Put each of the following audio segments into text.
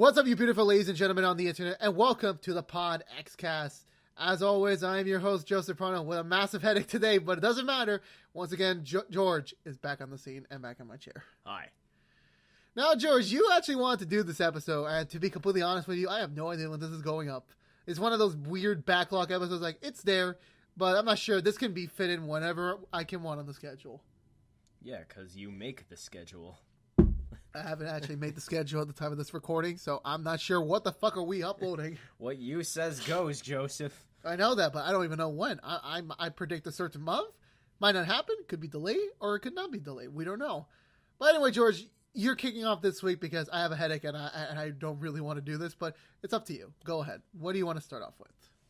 What's up, you beautiful ladies and gentlemen on the internet, and welcome to the PodXCast. As always, I am your host, Joseph with a massive headache today, but it doesn't matter. Once again, George is back on the scene and back in my chair. Hi. Now, George, you actually wanted to do this episode, and to be completely honest with you, I have no idea when this is going up. It's one of those weird backlog episodes, like, it's there, but I'm not sure. This can be fit in whenever I can want on the schedule. Yeah, because you make the schedule. I haven't actually made the schedule at the time of this recording, so I'm not sure what the fuck are we uploading. What you says goes, Joseph. I know that, but I don't even know when. I predict a certain month. Might not happen. Could be delayed, or it could not be delayed. We don't know. But anyway, George, you're kicking off this week because I have a headache and I don't really want to do this, but it's up to you. Go ahead. What do you want to start off with?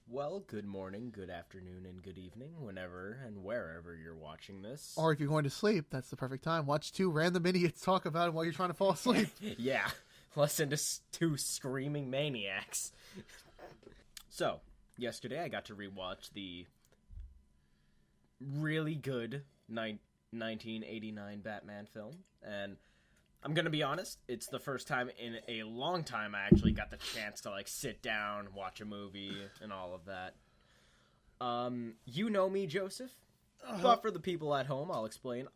Well, good morning, good afternoon, and good evening, whenever and wherever you're watching this. Or if you're going to sleep, that's the perfect time. Watch two random idiots talk about it while you're trying to fall asleep. Yeah, listen to two screaming maniacs. So, yesterday I got to rewatch the really good 1989 Batman film, and I'm gonna be honest, it's the first time in a long time I actually got the chance to, like, sit down, watch a movie, and all of that. You know me, Joseph, but for the people at home, I'll explain.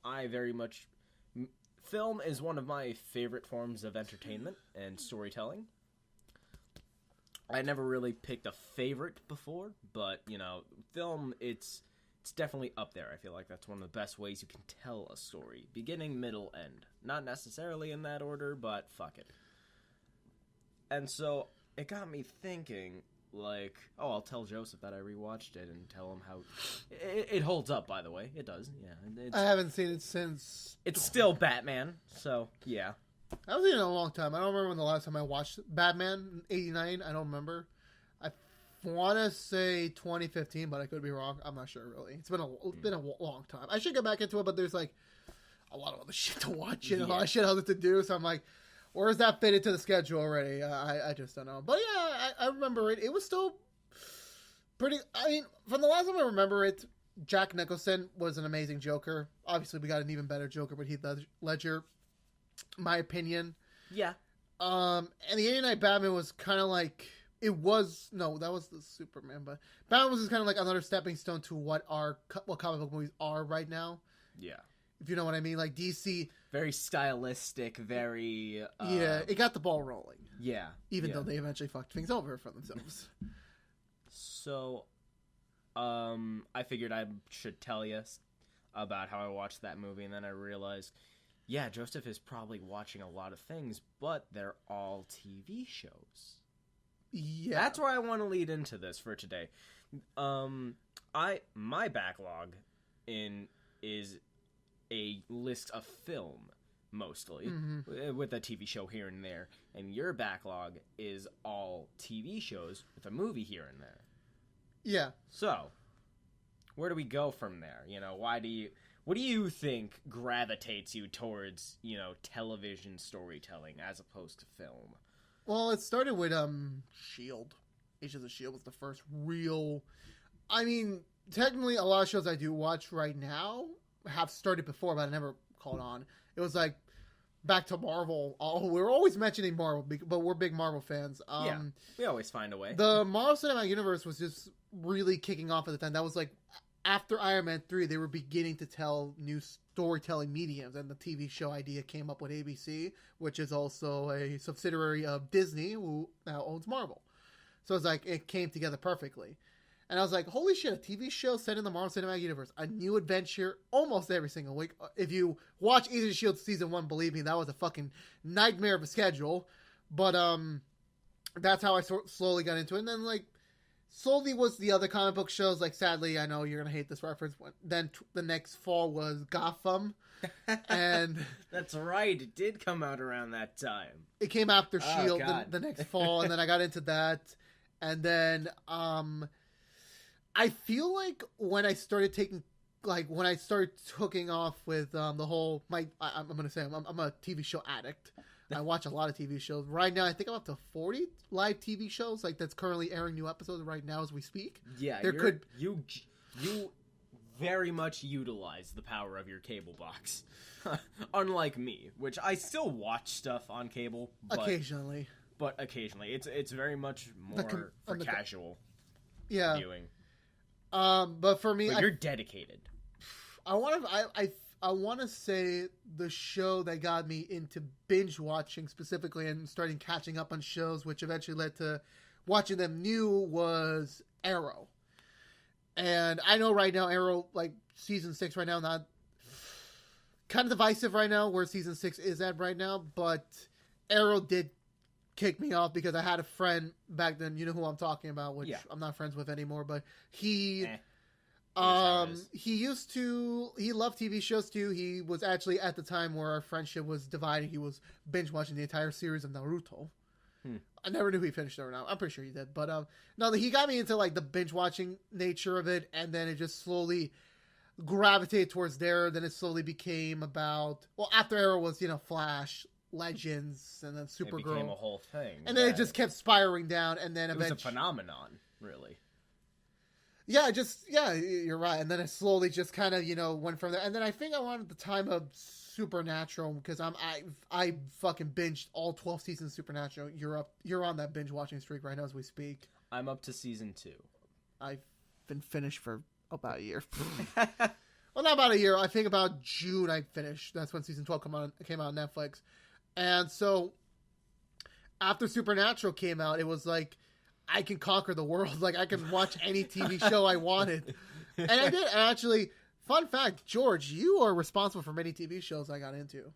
Film is one of my favorite forms of entertainment and storytelling. I never really picked a favorite before, but, you know, film, it's definitely up there. I feel like that's one of the best ways you can tell a story. Beginning, middle, end. Not necessarily in that order, but fuck it. And so, it got me thinking, like, I'll tell Joseph that I rewatched it and tell him how... It holds up, by the way. It does, yeah. I haven't seen it since... It's still Batman, so, yeah. I haven't seen it in a long time. I don't remember when the last time I watched Batman in 89. I don't remember. I want to say 2015, but I could be wrong. I'm not sure, really. It's been a long time. I should get back into it, but there's, like, a lot of other shit to watch and a lot of shit else to do, so I'm like, where's that fit into the schedule already? I just don't know. But, yeah, I remember it. It was still pretty... I mean, from the last time I remember it, Jack Nicholson was an amazing Joker. Obviously, we got an even better Joker with Heath Ledger, my opinion. Yeah. And the 89 Batman was kind of like... It was... No, that was the Superman, but... Batman was just kind of like another stepping stone to what comic book movies are right now. Yeah. If you know what I mean. Like, DC... Very stylistic, very... yeah, it got the ball rolling. Yeah. Even though they eventually fucked things over for themselves. So, I figured I should tell you about how I watched that movie, and then I realized... Yeah, Joseph is probably watching a lot of things, but they're all TV shows. Yeah. That's where I want to lead into this for today. My backlog is a list of film, mostly, with a TV show here and there, and your backlog is all TV shows with a movie here and there. Yeah. So, where do we go from there? You know, what do you think gravitates you towards, you know, television storytelling as opposed to film? Well, it started with S.H.I.E.L.D. Agents of S.H.I.E.L.D. was the first real... I mean, technically, a lot of shows I do watch right now have started before, but I never caught on. It was like, back to Marvel. We're always mentioning Marvel, but we're big Marvel fans. Yeah, we always find a way. The Marvel Cinematic Universe was just really kicking off at the time. That was like... After Iron Man 3, they were beginning to tell new storytelling mediums, and the TV show idea came up with ABC, which is also a subsidiary of Disney, who now owns Marvel. So it's like, it came together perfectly. And I was like, holy shit, a TV show set in the Marvel Cinematic Universe. A new adventure almost every single week. If you watch Agents of S.H.I.E.L.D. Season 1, believe me, that was a fucking nightmare of a schedule. But that's how I slowly got into it. And then, like, slowly was the other comic book shows. Like, sadly, I know you're going to hate this reference. Then the next fall was Gotham. And that's right. It did come out around that time. It came after S.H.I.E.L.D. The next fall. And then I got into that. And then I feel like when I started hooking off with the whole... I'm going to say I'm a TV show addict. I watch a lot of TV shows. Right now, I think I'm up to 40 live TV shows, like, that's currently airing new episodes right now as we speak. Yeah, you very much utilize the power of your cable box. Unlike me, which I still watch stuff on cable. But occasionally. but occasionally. It's very much more for casual viewing. But for me, but you're dedicated. I want to say the show that got me into binge watching specifically and starting catching up on shows, which eventually led to watching them new, was Arrow. And I know right now Arrow, like season 6 right now, not kind of divisive right now where season 6 is at right now, but Arrow did kick me off because I had a friend back then, you know who I'm talking about, which I'm not friends with anymore, but he loved TV shows too. He was actually at the time where our friendship was divided, he was binge watching the entire series of Naruto. I never knew he finished it or not. I'm pretty sure he did. But no, he got me into like the binge watching nature of it, and then it just slowly gravitated towards there. Then it slowly became about, well, after Arrow was, Flash, Legends, and then Supergirl. It became a whole thing. And then it just kept spiraling down, and then eventually... It was a phenomenon, really. Yeah, you're right. And then it slowly just kind of, went from there. And then I think I wanted the time of Supernatural, because I fucking binged all 12 seasons of Supernatural. You're on that binge watching streak right now as we speak. I'm up to season 2. I've been finished for about a year. Well, not about a year. I think about June I finished. That's when season 12 came out on Netflix. And so after Supernatural came out, it was like, I can conquer the world. Like, I can watch any TV show I wanted. And I did. And actually, fun fact, George, you are responsible for many TV shows I got into.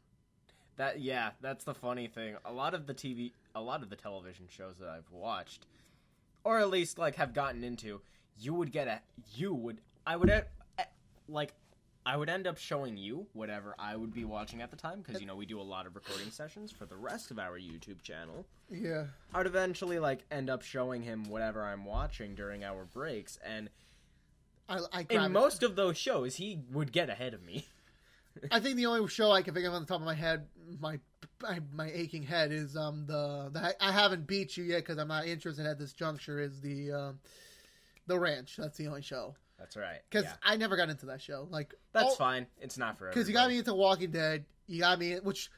That's the funny thing. A lot of the television shows that I've watched, or at least like have gotten into, I would end up showing you whatever I would be watching at the time, because, we do a lot of recording sessions for the rest of our YouTube channel. Yeah. I would eventually, end up showing him whatever I'm watching during our breaks, and in most of those shows, he would get ahead of me. I think the only show I can think of on the top of my head, my aching head, is I haven't beat you yet because I'm not interested at this juncture, is the Ranch. That's the only show. That's right. Because I never got into that show. That's fine. It's not for everybody. Because you got me into Walking Dead. You got me, which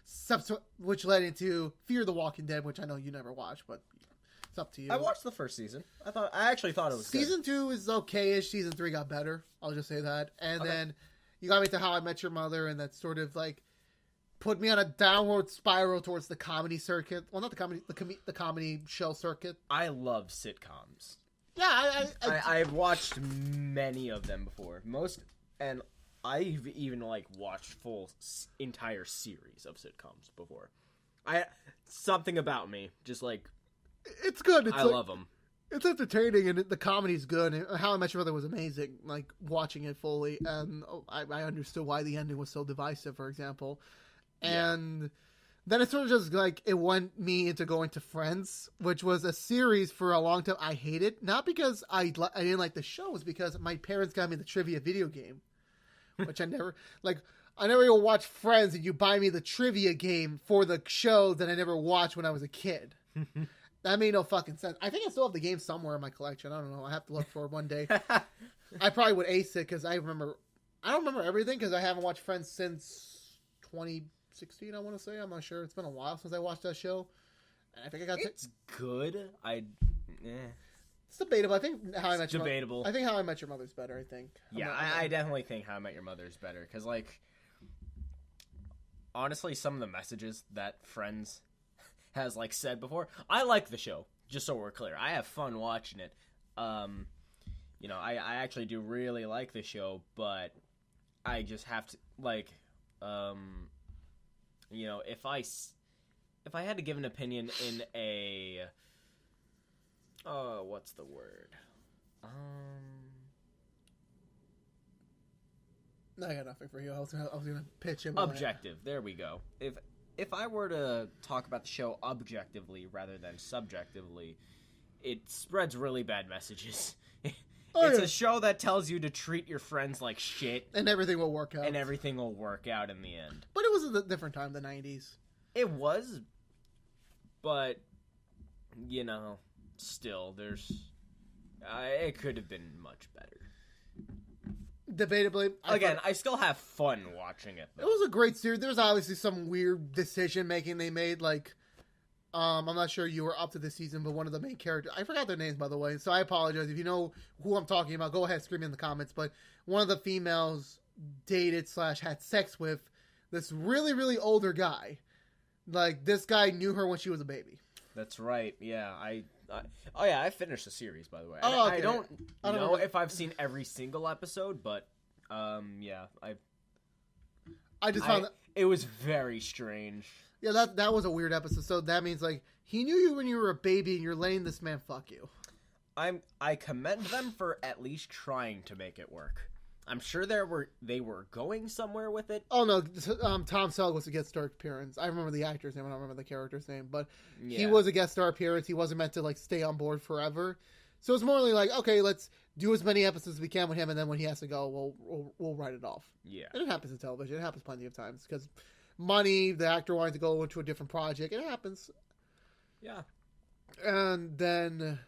led into Fear the Walking Dead, which I know you never watched, but it's up to you. I watched the first season. I actually thought it was Season 2 is okay-ish. Season 3 got better. I'll just say that. And then you got me to How I Met Your Mother, and that sort of put me on a downward spiral towards the comedy circuit. Well, not the comedy, the comedy show circuit. I love sitcoms. Yeah, I've watched many of them before. And I've even watched full entire series of sitcoms before. Something about me, just it's good. I love them. It's entertaining, and the comedy's good. And How I Met Your Mother was amazing. Watching it fully, and I understood why the ending was so divisive, for example. And then it sort of just it went me into going to Friends, which was a series for a long time I hated. Not because I didn't like the show, it was because my parents got me the trivia video game, which I never I never even watched Friends, and you buy me the trivia game for the show that I never watched when I was a kid. That made no fucking sense. I think I still have the game somewhere in my collection. I don't know. I have to look for it one day. I probably would ace it because I don't remember everything because I haven't watched Friends since 2016, I want to say. I'm not sure. It's been a while since I watched that show. And I think it's good. It's debatable. I think How I Met Your debatable. I think How I Met Your Mother's better, I think. I definitely think How I Met Your Mother's better. Because, honestly, some of the messages that Friends has, said before, I like the show, just so we're clear. I have fun watching it. I actually do really like the show, but I just have to, if I had to give an opinion in a, what's the word? No, I got nothing for you. I was gonna pitch him. Objective. There we go. If I were to talk about the show objectively rather than subjectively, it spreads really bad messages. It's a show that tells you to treat your friends like shit. And everything will work out. And everything will work out in the end. But it was a different time, the 90s. It was. But, still, it could have been much better. Debatably. I still have fun watching it, though. It was a great series. There was obviously some weird decision-making they made, I'm not sure you were up to this season, but one of the main characters, I forgot their names, by the way, so I apologize. If you know who I'm talking about, go ahead, scream in the comments. But one of the females dated / had sex with this really, really older guy. Like, this guy knew her when she was a baby. That's right. Yeah, I finished the series, by the way. Oh, okay. I don't know if I've seen every single episode, but yeah, I just found that it was very strange. Yeah, that was a weird episode. So that means, like, he knew you when you were a baby and you're letting this man fuck you. I commend them for at least trying to make it work. I'm sure they were going somewhere with it. Oh, no. Tom Selleck was a guest star appearance. I remember the actor's name. I don't remember the character's name. But he was a guest star appearance. He wasn't meant to, like, stay on board forever. So it's more like, okay, let's do as many episodes as we can with him, and then when he has to go, we'll write it off. Yeah. And it happens in television. It happens plenty of times. Because money, the actor wanted to go into a different project. It happens. Yeah. And then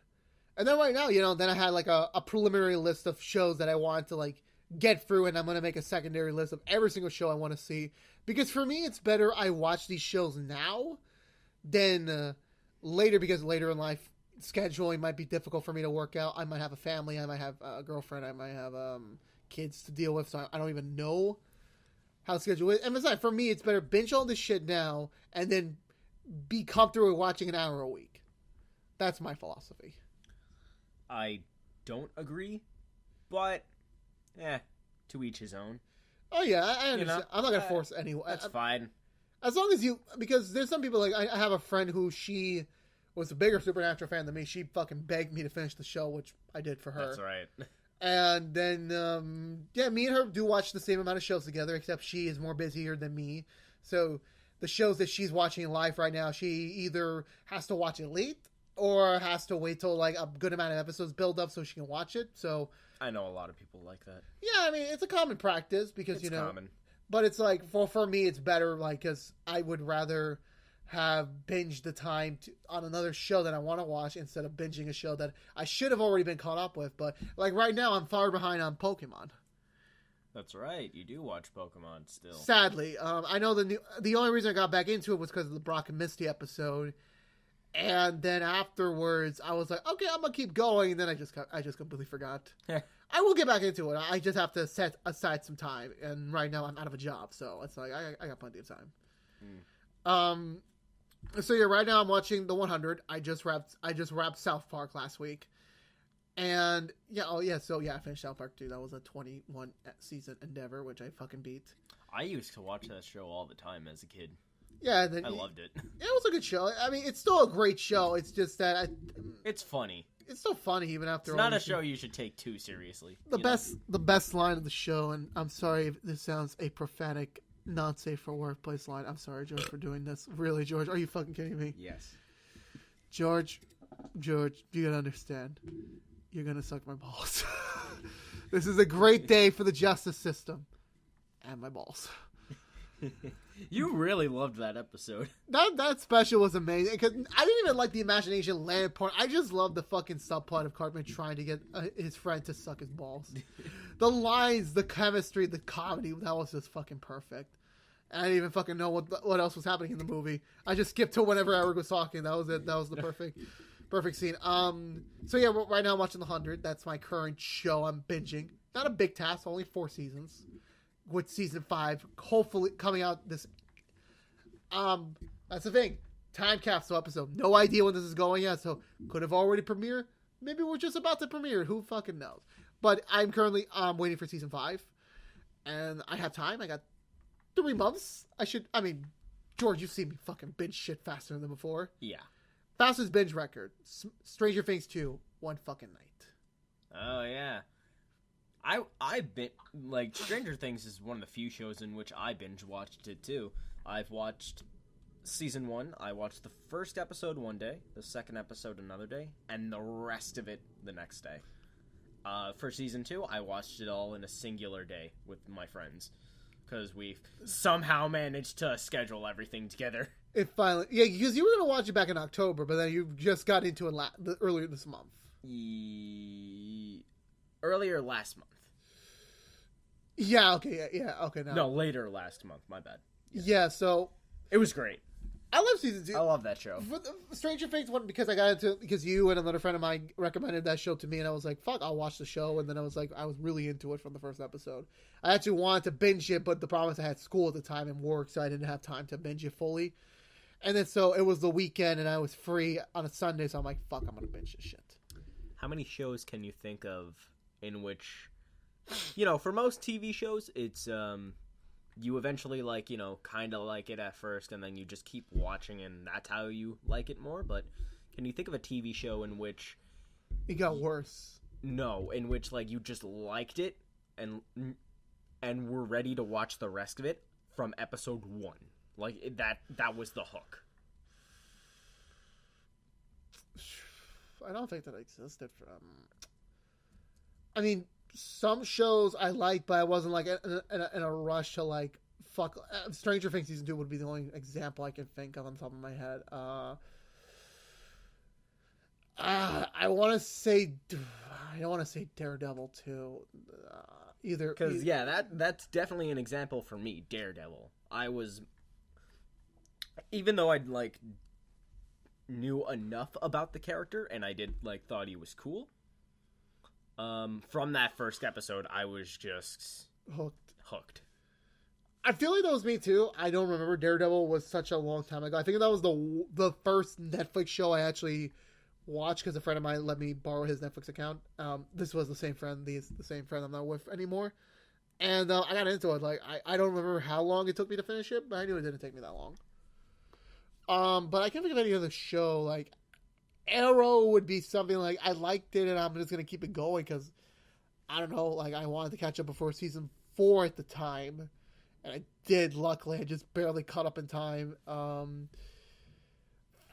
right now, then I had, like, a preliminary list of shows that I wanted to, like, get through, and I'm going to make a secondary list of every single show I want to see. Because for me, it's better I watch these shows now than later, because later in life, scheduling might be difficult for me to work out. I might have a family, I might have a girlfriend, I might have kids to deal with, so I don't even know how to schedule it. And besides, for me, it's better binge all this shit now and then be comfortable with watching an hour a week. That's my philosophy. I don't agree, but to each his own. Oh yeah, I understand. I'm not gonna force anyone. That's fine. As long as because there's some people, like, I have a friend who she was a bigger Supernatural fan than me. She fucking begged me to finish the show, which I did for her. That's right. And then, me and her do watch the same amount of shows together, except she is more busier than me. So the shows that she's watching live right now, she either has to watch it late or has to wait till, like, a good amount of episodes build up so she can watch it. So I know a lot of people like that. Yeah, I mean, it's a common practice because, it's common. But it's like, for me, it's better, like, because I would rather have binged the time on another show that I want to watch instead of binging a show that I should have already been caught up with. But, like, right now, I'm far behind on Pokemon. That's right. You do watch Pokemon still. Sadly. I know the only reason I got back into it was because of the Brock and Misty episode. And then afterwards, I was like, okay, I'm going to keep going. And then I just completely forgot. I will get back into it. I just have to set aside some time. And right now, I'm out of a job. So it's like, I got plenty of time. So yeah, right now I'm watching The 100. I just wrapped South Park last week. And I finished South Park too. That was a 21 season endeavor, which I fucking beat. I used to watch that show all the time as a kid. Yeah, I loved it. It was a good show. I mean, it's still a great show. It's just that it's funny. It's still funny even after. It's not a show you should take too seriously. The best line of the show, and I'm sorry if this sounds a prophetic, not safe for workplace line. I'm sorry, George, for doing this. Really, George, are you fucking kidding me? Yes. George, you gotta understand. You're gonna suck my balls. This is a great day for the justice system. And my balls. You really loved that episode. That special was amazing. Because I didn't even like the imagination land part. I just loved the fucking subplot of Cartman trying to get his friend to suck his balls. The lines, the chemistry, the comedy, that was just fucking perfect. I didn't even fucking know what else was happening in the movie. I just skipped to whenever Eric was talking. That was it. That was the perfect scene. So yeah, right now I'm watching The 100. That's my current show I'm binging. Not a big task, only 4 seasons. With season 5 hopefully coming out this. That's the thing. Time capsule episode. No idea when this is going yet, so could have already premiered. Maybe we're just about to premiere. Who fucking knows? But I'm currently waiting for season 5, and I have time. I got 3 months. George, you've seen me fucking binge shit faster than before. Yeah. Fastest binge record. Stranger Things 2, one fucking night. Oh yeah. I've been like Stranger Things is one of the few shows in which I binge watched it too. I've watched season 1. I watched the first episode one day, the second episode another day, and the rest of it the next day. For season 2, I watched it all in a singular day with my friends because we've somehow managed to schedule everything together. It finally, yeah, because you were gonna watch it back in October, but then you just got into it earlier this month. Earlier last month. Yeah, okay, yeah, okay. Now. No, later last month, my bad. Yeah, so... It was great. I love season 2. I love that show. For the Stranger Things one, because I got into it because you and another friend of mine recommended that show to me, and I was like, fuck, I'll watch the show. And then I was really into it from the first episode. I actually wanted to binge it, but the problem is I had school at the time and work, so I didn't have time to binge it fully. And then so it was the weekend, and I was free on a Sunday, so I'm like, fuck, I'm going to binge this shit. How many shows can you think of in which, for most TV shows, it's, you eventually, kind of like it at first, and then you just keep watching, and that's how you like it more. But can you think of a TV show in which... It got worse. No, in which, you just liked it, and were ready to watch the rest of it from episode 1? That was the hook. I don't think that existed from... I mean... Some shows I like, but I wasn't in a rush to fuck. Stranger Things season 2 would be the only example I can think of on top of my head. I want to say, I don't want to say Daredevil too. Either because that's definitely an example for me. Daredevil. I was, even though I'd knew enough about the character and I did thought he was cool. From that first episode, I was just hooked. I feel like that was me too. I don't remember. Daredevil was such a long time ago. I think that was the first Netflix show I actually watched because a friend of mine let me borrow his Netflix account. This was the same friend. The same friend I'm not with anymore. And I got into it. I don't remember how long it took me to finish it, but I knew it didn't take me that long. But I can't think of any other show Arrow would be something I liked it and I'm just going to keep it going because, I don't know, I wanted to catch up before season 4 at the time. And I did, luckily. I just barely caught up in time.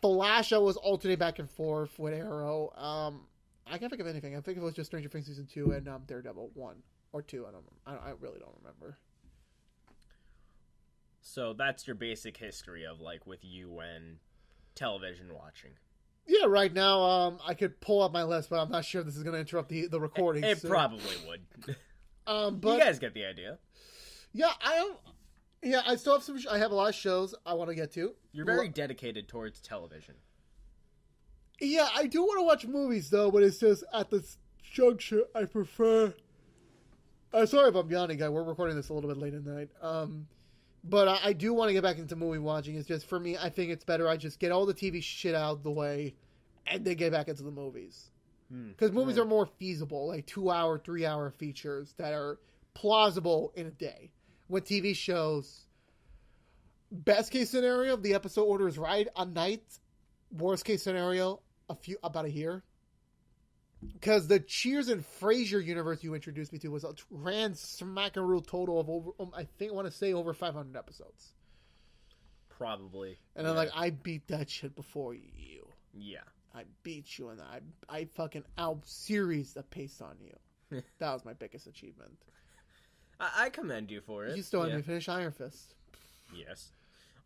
Flash, I was alternating back and forth with Arrow. I can't think of anything. I think it was just Stranger Things season 2 and Daredevil 1 or 2. I really don't remember. So that's your basic history of with you and television watching. Yeah, right now I could pull up my list, but I'm not sure this is going to interrupt the recording. It probably would. But you guys get the idea. Yeah, I still have some. I have a lot of shows I want to get to. You're very dedicated towards television. Yeah, I do want to watch movies though, but it's just at this juncture I prefer. Sorry if I'm yawning, guy. We're recording this a little bit late at night. But I do want to get back into movie watching. It's just, for me, I think it's better I just get all the TV shit out of the way and then get back into the movies. Because movies are more feasible, 2-hour, 3-hour features that are plausible in a day. With TV shows, best case scenario, the episode order is right a night. Worst case scenario, about a year. Because the Cheers and Frasier universe you introduced me to was a grand smackaroo total of over 500 episodes. Probably. And I'm I beat that shit before you. Yeah. I beat you, and I fucking out-series the pace on you. That was my biggest achievement. I commend you for it. You still haven't finished Iron Fist. Yes.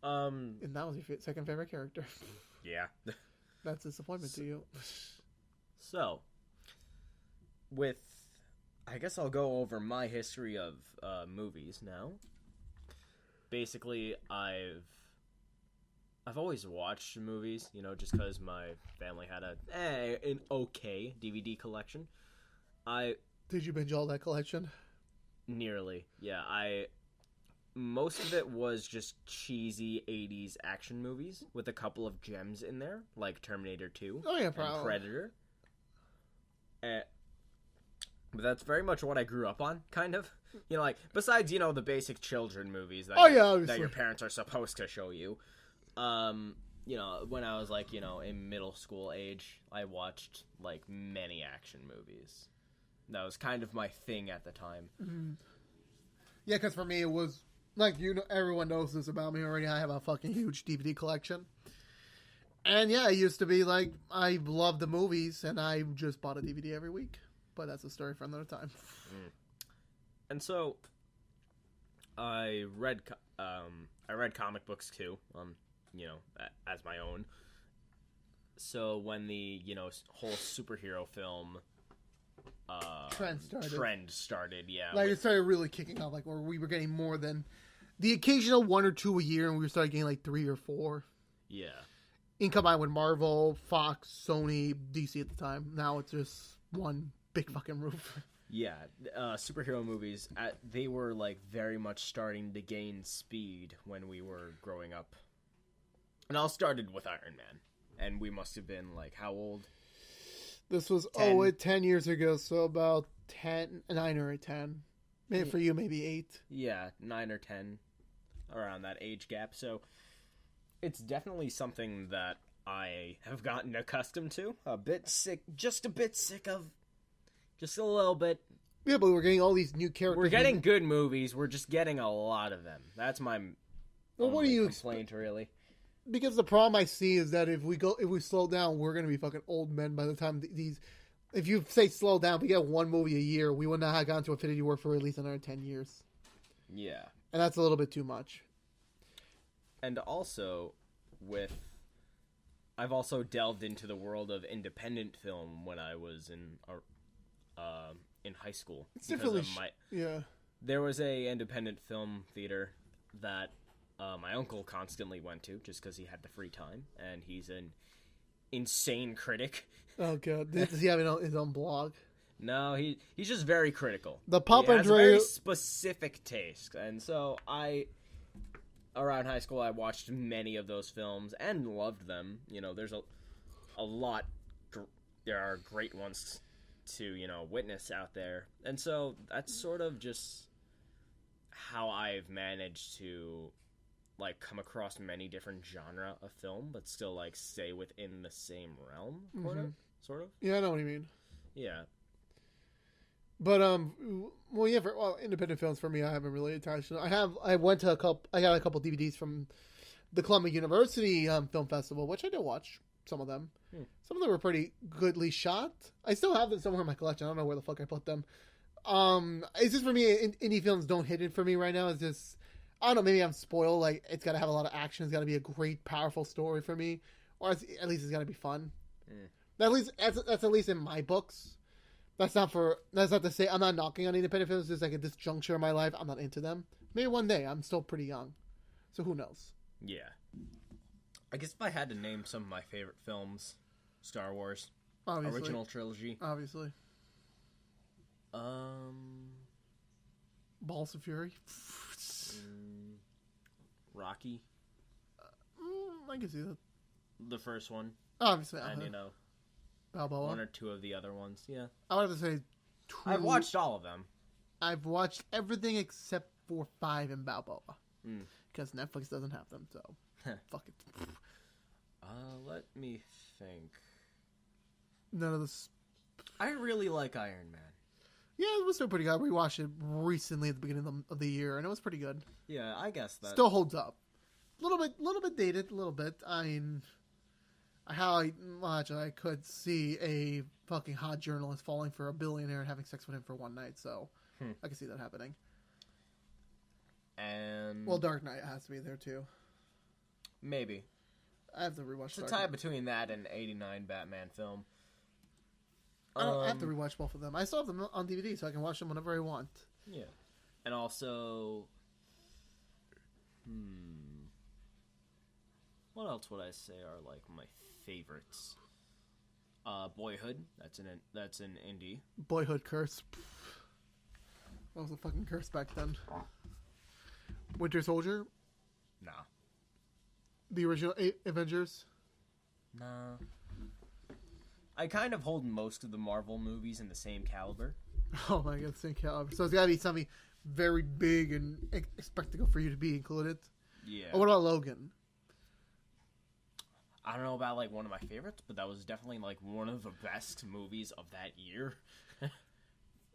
And that was your second favorite character. Yeah. That's a disappointment to you. So, I guess I'll go over my history of movies now. Basically, I've always watched movies, just because my family had an okay DVD collection. Did you binge all that collection? Nearly, yeah. Most of it was just cheesy 80s action movies with a couple of gems in there, like Terminator 2 and Predator. But that's very much what I grew up on, kind of. Besides, the basic children movies that your parents are supposed to show you. When I was, in middle school age, I watched, many action movies. That was kind of my thing at the time. Mm-hmm. Yeah, because for me it was, everyone knows this about me already. I have a fucking huge DVD collection. And yeah, it used to be, I loved the movies, and I just bought a DVD every week. But that's a story for another time. And so, I read comic books too, as my own. So when the whole superhero film trend started, yeah, it started really kicking off, where we were getting more than the occasional 1 or 2 a year, and we started getting 3 or 4. Yeah. In combined with Marvel, Fox, Sony, DC at the time. Now it's just one big fucking roof. Yeah, superhero movies, they were, like, very much starting to gain speed when we were growing up. It all started with Iron Man, and we must have been, like, how old? This was 10 years ago, so about 9 or 10. Maybe for you, maybe 8. Yeah, 9 or 10, around that age gap. So it's definitely something that I have gotten accustomed to. A bit sick of. Just a little bit. Yeah, but we're getting all these new characters. We're getting good movies. We're just getting a lot of them. That's my complaint, really. Because the problem I see is that if we slow down, we're gonna be fucking old men by the time these. If you say slow down, we get one movie a year. We would not have gone to Infinity War for at least another 10 years. Yeah, and that's a little bit too much. And also, I've also delved into the world of independent film when I was in high school. It's definitely There was a independent film theater that my uncle constantly went to just because he had the free time, and he's an insane critic. Oh god, does he have his own blog? No, he's just very critical. The Papa he has Dre... a very specific taste, and so around high school, I watched many of those films and loved them. You know, there's a lot. There are great ones to witness out there, and so that's sort of just how I've managed to like come across many different genre of film, but still like stay within the same realm, sort of. Yeah, I know what you mean. Yeah. But independent films for me, I haven't really attached to. I got a couple DVDs from the Columbia University Film Festival, which I did watch some of them. Some of them were pretty goodly shot. I still have them somewhere in my collection. I don't know where the fuck I put them. It's just for me, indie films don't hit it for me right now. It's just, I don't know, maybe I'm spoiled. Like, it's got to have a lot of action. It's got to be a great, powerful story for me, or at least it's got to be fun. At least that's at least in my books. That's not to say I'm not knocking on independent films. Just like at this juncture in my life, I'm not into them. Maybe one day. I'm still pretty young, so who knows? Yeah. I guess if I had to name some of my favorite films, Star Wars, obviously. Original trilogy, obviously. Balls of Fury. Rocky. I can see that. The first one. Obviously, and Balboa. One or two of the other ones. Yeah. I would have to say 2. I've watched all of them. I've watched everything except for 5 and Balboa. Because Netflix doesn't have them, so fuck it. Let me think. None of this. I really like Iron Man. Yeah, it was still pretty good. We watched it recently at the beginning of the year, and it was pretty good. Yeah, I guess that still holds up. A little bit dated, a little bit. I mean, how much I could see a fucking hot journalist falling for a billionaire and having sex with him for one night. So I can see that happening. And Dark Knight has to be there too. Maybe. I have to rewatch. It's a tie between that and '89 Batman film. I have to rewatch both of them. I still have them on DVD, so I can watch them whenever I want. Yeah, and also, what else would I say are like my favorites? Boyhood. That's an indie. Boyhood curse. That was a fucking curse back then. Winter Soldier. Nah. The original Avengers. Nah. I kind of hold most of the Marvel movies in the same caliber. Oh my god, same caliber. So it's gotta be something very big and spectacle for you to be included. Yeah. Or what about Logan? I don't know about like one of my favorites, but that was definitely like one of the best movies of that year.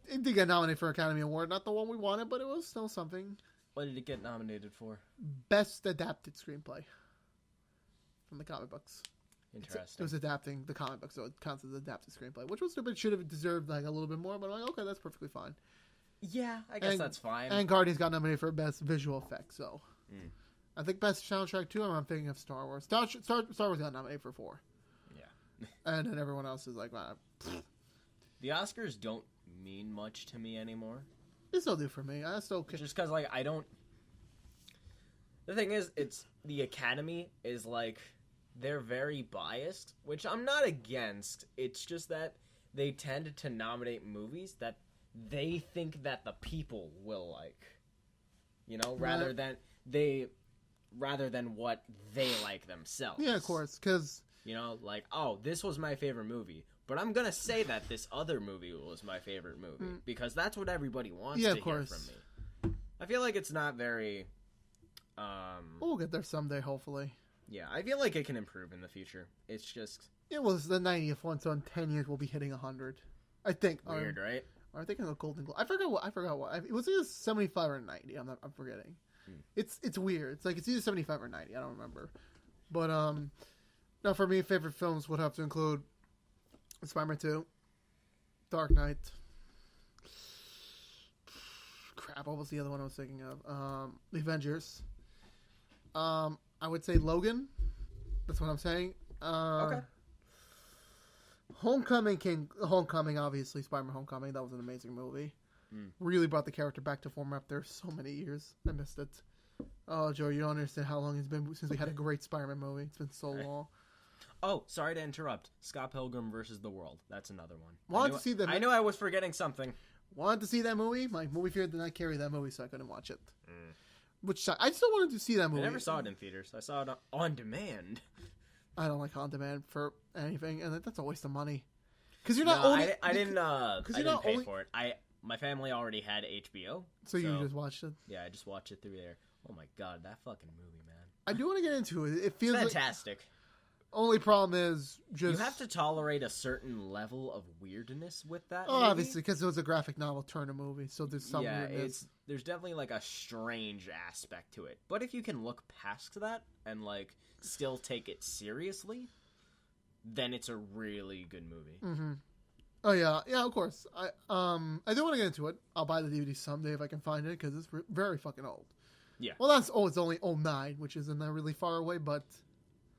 It did get nominated for Academy Award. Not the one we wanted, but it was still something. What did it get nominated for? Best Adapted Screenplay. From the comic books. Interesting. It was adapting the comic book, so it counts as adapted screenplay, which was stupid. Should have deserved like a little bit more, but I'm like, okay, that's perfectly fine. Yeah, I guess that's fine. And Guardians got nominated for best visual effects, so I think best soundtrack too. I'm thinking of Star Wars. Star Wars got nominated for 4. Yeah, and then everyone else is like, wow. The Oscars don't mean much to me anymore. They still do for me. I still just because like I don't. The thing is, it's the Academy is like they're very biased, which I'm not against. It's just that they tend to nominate movies that they think that the people will like. You know, rather than what they like themselves. Yeah, of course, because... You know, like, oh, this was my favorite movie, but I'm gonna say that this other movie was my favorite movie, because that's what everybody wants to hear from me. I feel like it's not very... We'll get there someday, hopefully. Yeah, I feel like it can improve in the future. It's just... It was the 90th one, so in 10 years we'll be hitting 100. I think. Weird, right? Or I think in the Golden Globe. I forgot what. It was either 75 or 90. I'm forgetting. It's weird. It's like it's either 75 or 90. I don't remember. But now for me, favorite films would have to include Spider-Man 2, Dark Knight. Crap, what was the other one I was thinking of? The Avengers. I would say Logan. That's what I'm saying. Okay. Homecoming, obviously, Spider-Man Homecoming. That was an amazing movie. Really brought the character back to form after so many years. I missed it. Oh, Joe, you don't understand how long it's been since we had a great Spider-Man movie. It's been so long. Oh, sorry to interrupt. Scott Pilgrim versus the World. That's another one. I knew I was forgetting something. Wanted to see that movie. My movie theater did not carry that movie, so I couldn't watch it. Which I still wanted to see that movie. I never saw it in theaters. I saw it on demand. I don't like on demand for anything, and that's a waste of money. Because you're not I didn't pay for it. My family already had HBO, so you just watched it. Yeah, I just watched it through there. Oh my god, that fucking movie, man! I do want to get into it. It feels fantastic. Only problem is just you have to tolerate a certain level of weirdness with that. Oh, movie. Obviously, because it was a graphic novel turned a movie, so there's some weirdness. There's definitely like a strange aspect to it. But if you can look past that and like still take it seriously, then it's a really good movie. Mm-hmm. Oh yeah, of course. I do want to get into it. I'll buy the DVD someday if I can find it because it's very fucking old. Yeah. Well, it's only 2009, which isn't that really far away, but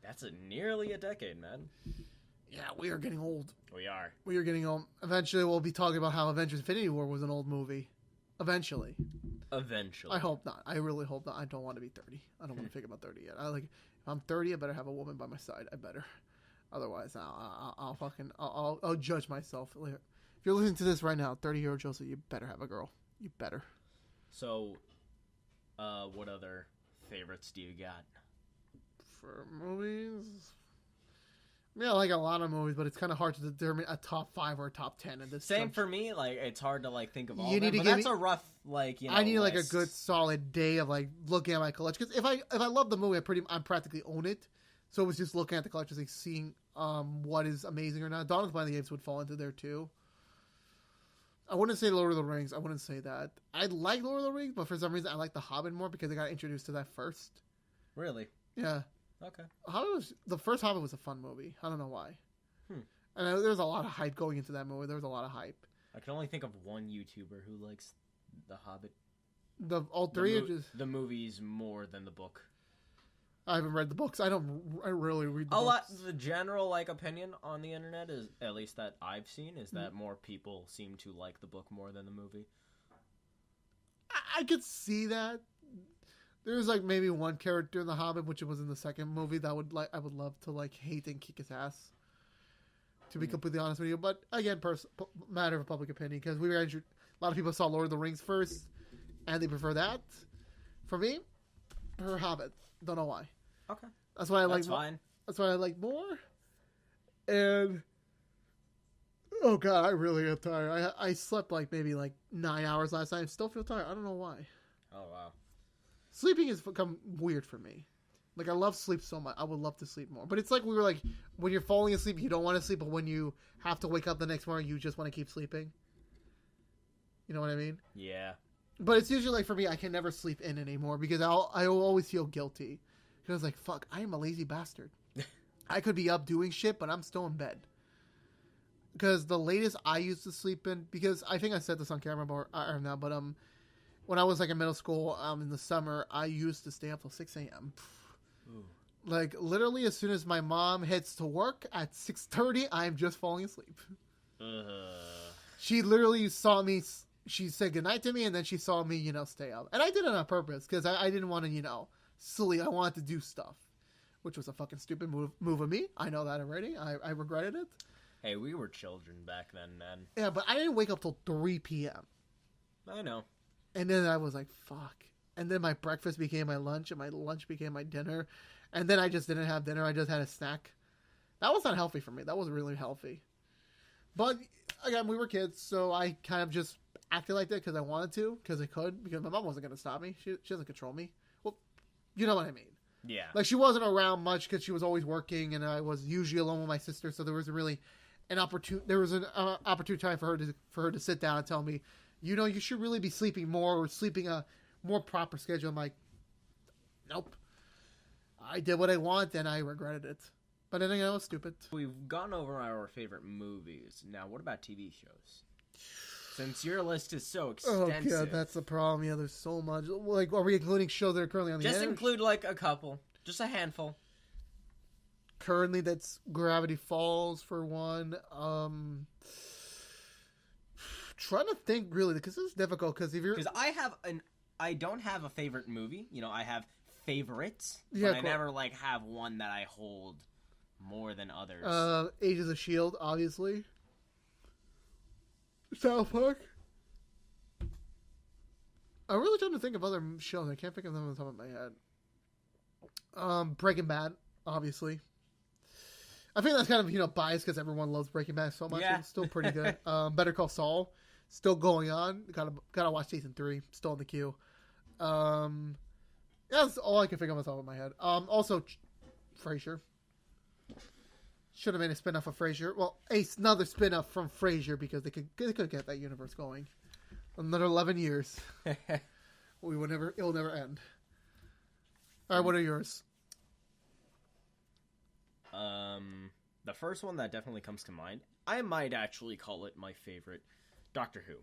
that's nearly a decade, man. Yeah, we are getting old. We are. We are getting old. Eventually, we'll be talking about how Avengers: Infinity War was an old movie. Eventually. I hope not. I really hope not. I don't want to be 30. I don't want to think about 30 yet. If I'm 30, I better have a woman by my side. I better. Otherwise, I'll judge myself. If you're listening to this right now, 30-year-old Joseph, you better have a girl. You better. So, what other favorites do you got? For movies? Yeah, I like a lot of movies, but it's kind of hard to determine a top 5 or a top 10 in this. Same for me. Like, it's hard to think of all of them. But that's a rough I need list. A good solid day of looking at my collection. Because if I love the movie, I practically own it. So it was just looking at the collection, seeing what is amazing or not. Dawn of the Planet of the Apes would fall into there too. I wouldn't say Lord of the Rings. I wouldn't say that. I like Lord of the Rings, but for some reason I like The Hobbit more because I got introduced to that first. Really? Yeah. Okay. The first Hobbit was a fun movie. I don't know why. And there was a lot of hype going into that movie. There was a lot of hype. I can only think of one YouTuber who likes The Hobbit. All three the movies more than the book. I haven't read the books. I rarely read the books. Books. The general opinion on the internet is, at least that I've seen, is that more people seem to like the book more than the movie. I could see that. There's maybe one character in The Hobbit, which was in the second movie, that I would love to hate and kick his ass. To be completely honest with you, but again, matter of public opinion, because a lot of people saw Lord of the Rings first, and they prefer that. For me, her Hobbit. Don't know why. Okay, that's why I like. That's fine. That's why I like more. And oh god, I really am tired. I slept maybe 9 hours last night. I still feel tired. I don't know why. Oh wow. Sleeping has become weird for me. I love sleep so much. I would love to sleep more. But it's when you're falling asleep, you don't want to sleep, but when you have to wake up the next morning, you just want to keep sleeping. You know what I mean? Yeah. But it's usually for me, I can never sleep in anymore because I will always feel guilty. Because fuck, I am a lazy bastard. I could be up doing shit, but I'm still in bed. Because the latest I used to sleep in, because I think I said this on camera now, but when I was in middle school, in the summer, I used to stay up till 6 a.m. Literally as soon as my mom heads to work at 6:30, I am just falling asleep. She literally saw me. She said goodnight to me, and then she saw me, stay up. And I did it on purpose, because I didn't want to, sleep. I wanted to do stuff. which was a fucking stupid move of me. I know that already. I regretted it. Hey, we were children back then, man. Yeah, but I didn't wake up till 3 p.m. I know. And then I was like, fuck. And then my breakfast became my lunch, and my lunch became my dinner. And then I just didn't have dinner. I just had a snack. That was not healthy for me. That wasn't really healthy. But, again, we were kids, so I kind of just acted like that because I wanted to, because I could, because my mom wasn't going to stop me. She doesn't control me. Well, you know what I mean. Yeah. Like, she wasn't around much because she was always working, and I was usually alone with my sister, so there wasn't really an opportune time for her to sit down and tell me, you know, you should really be sleeping more or sleeping a more proper schedule. I'm like, nope. I did what I want, and I regretted it. But then again, I was stupid. We've gone over our favorite movies. Now, what about TV shows? Since your list is so extensive. Oh, God, that's the problem. Yeah, there's so much. Like, are we including shows that are currently on the air? Just include, like, a couple. Just a handful. Currently, that's Gravity Falls, for one. Trying to think, really, because this is difficult, because if you're... Because I don't have a favorite movie. You know, I have favorites. Yeah, but I never, like, have one that I hold more than others. Agents of S.H.I.E.L.D., obviously. South Park. I'm really trying to think of other shows. I can't think of them on the top of my head. Breaking Bad, obviously. I think that's kind of, you know, biased because everyone loves Breaking Bad so much. Yeah. It's still pretty good. Better Call Saul, still going on. Gotta watch season 3. Still in the queue. Yeah, that's all I can think of on the top of my head. Also, Frasier. Should have made a spin-off of Frasier. Well, another spin-off from Frasier because they could get that universe going. Another 11 years. It will never end. All right, what are yours? The first one that definitely comes to mind, I might actually call it my favorite, Doctor Who.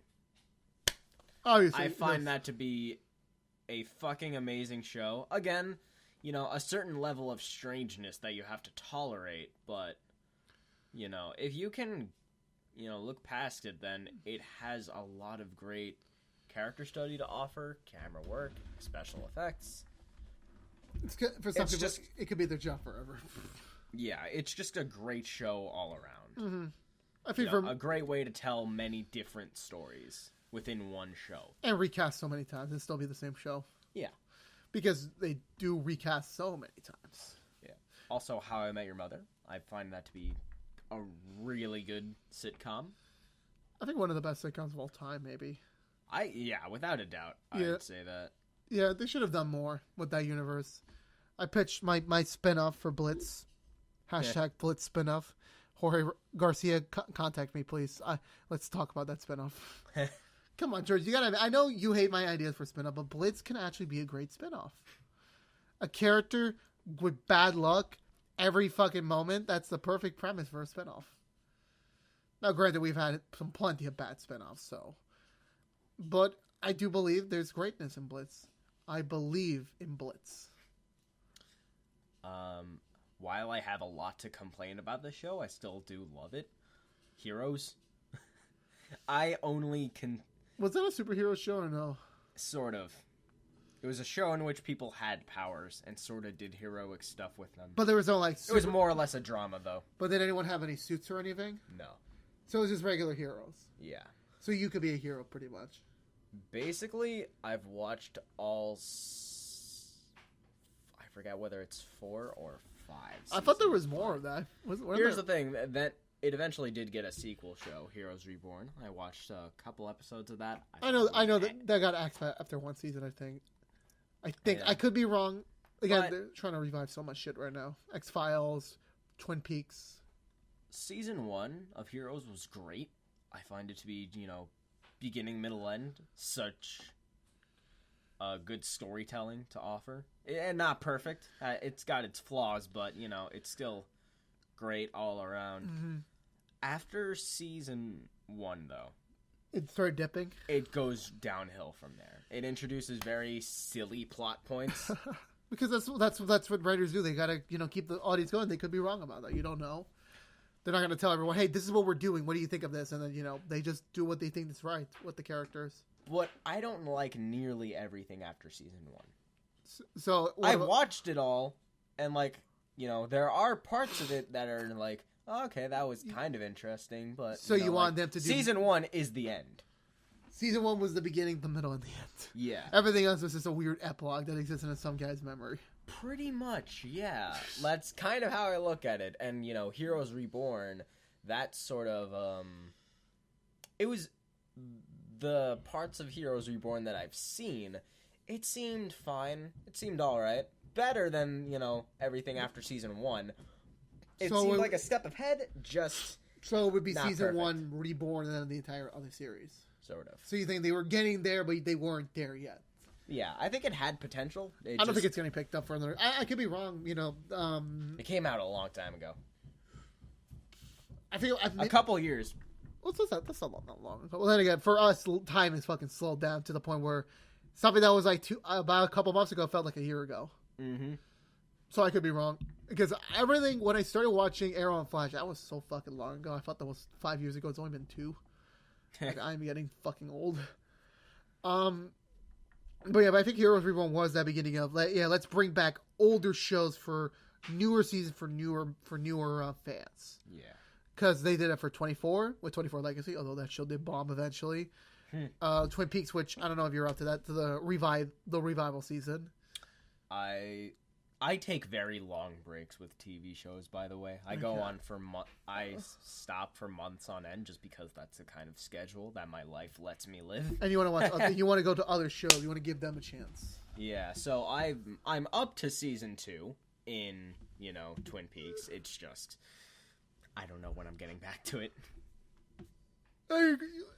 Obviously, I find that to be a fucking amazing show. Again, you know, a certain level of strangeness that you have to tolerate, but, you know, if you can, you know, look past it, then it has a lot of great character study to offer, camera work, special effects. It's good. For some people, it could be their job forever. Yeah, it's just a great show all around. Mm-hmm. I think a great way to tell many different stories within one show. And recast so many times and still be the same show. Yeah. Because they do recast so many times. Yeah. Also, How I Met Your Mother. I find that to be a really good sitcom. I think one of the best sitcoms of all time, maybe. Yeah, without a doubt, I would say that. Yeah, they should have done more with that universe. I pitched my spin-off for Blitz. Hashtag Blitz spin-off. Jorge Garcia, contact me, please. Let's talk about that spin-off. Come on, George. I know you hate my ideas for spin-off, but Blitz can actually be a great spin-off. A character with bad luck every fucking moment. That's the perfect premise for a spin-off. Now, granted, we've had plenty of bad spin-offs, so. But I do believe there's greatness in Blitz. I believe in Blitz. While I have a lot to complain about the show, I still do love it. Heroes. I only can... Was that a superhero show or no? Sort of. It was a show in which people had powers and sort of did heroic stuff with them. But there was no, like... It was more or less a drama, though. But did anyone have any suits or anything? No. So it was just regular heroes? Yeah. So you could be a hero, pretty much. Basically, I've watched all... I forget whether it's 4 or 5 seasons. I thought there was more of that. Here's the thing, that it eventually did get a sequel show, Heroes Reborn. I watched a couple episodes of that. I know that got axed after one season, I think. I could be wrong. Again, they're trying to revive so much shit right now. X-Files, Twin Peaks. Season 1 of Heroes was great. I find it to be, you know, beginning, middle, end. Such good storytelling to offer. And not perfect. It's got its flaws, but, you know, it's still great all around. Mm-hmm. After season 1, though, it started dipping. It goes downhill from there. It introduces very silly plot points. Because that's what writers do. They gotta, you know, keep the audience going. They could be wrong about that. You don't know. They're not gonna tell everyone, hey, this is what we're doing. What do you think of this? And then, you know, they just do what they think is right with the characters. But I don't like nearly everything after season 1. So I watched it all, and, like, there are parts of it that are like, oh, okay, that was kind of interesting, but so you want them to do season 1 is the end. Season 1 was the beginning, the middle, and the end. Yeah. Everything else was just a weird epilogue that existed in some guy's memory. Pretty much, yeah. That's kind of how I look at it. And, Heroes Reborn, that sort of, it was the parts of Heroes Reborn that I've seen, it seemed fine. It seemed alright. Better than, everything after Season 1. It seemed like a step ahead, just so it would be not Season perfect. 1 Reborn and then the entire other series. Sort of. So you think they were getting there, but they weren't there yet? Yeah, I think it had potential. I don't think it's getting picked up further. I could be wrong, It came out a long time ago. I feel a couple years. Well, that's not long ago. Well, then again, for us, time is fucking slowed down to the point where something that was like about a couple months ago felt like a year ago. Mm-hmm. So I could be wrong. Because everything, when I started watching Arrow and Flash, that was so fucking long ago. I thought that was 5 years ago. It's only been 2. Like, I'm getting fucking old. But I think Heroes Reborn was that beginning of, let's bring back older shows for newer seasons for newer fans. Yeah. Because they did it for 24 with 24 Legacy, although that show did bomb eventually. Twin Peaks, which I don't know if you're up to that, to the revival season. I take very long breaks with TV shows, by the way. I go on for I stop for months on end just because that's the kind of schedule that my life lets me live. And you want to watch you want to go to other shows, you want to give them a chance. Yeah, so I'm up to season 2 in, Twin Peaks. It's just I don't know when I'm getting back to it. I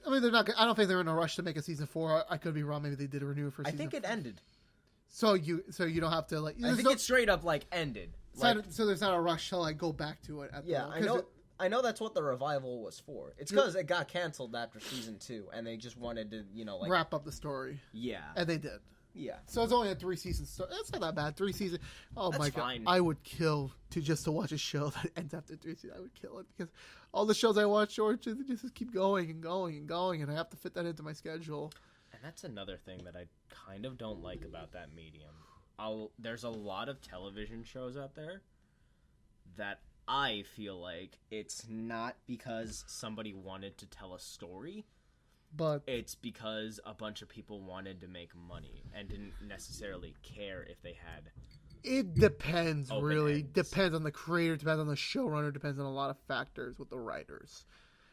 mean, they're not. I don't think they're in a rush to make a season 4. I could be wrong. Maybe they did a renew for season 4. I think it ended. So you don't have to like. I think it straight up ended. So there's not a rush to go back to it. I know that's what the revival was for. It's because it got canceled after season 2, and they just wanted to wrap up the story. Yeah, and they did. Yeah. So it's only a 3-season story. That's not that bad. 3 seasons. Oh that's my god, fine. I would kill to watch a show that ends after 3 seasons. I would kill it because all the shows I watch, George, they just keep going and going and going, and I have to fit that into my schedule. And that's another thing that I kind of don't like about that medium. There's a lot of television shows out there that I feel like it's not because somebody wanted to tell a story, but it's because a bunch of people wanted to make money and didn't necessarily care if they had. It depends, really. ends. Depends on the creator, depends on the showrunner, depends on a lot of factors with the writers.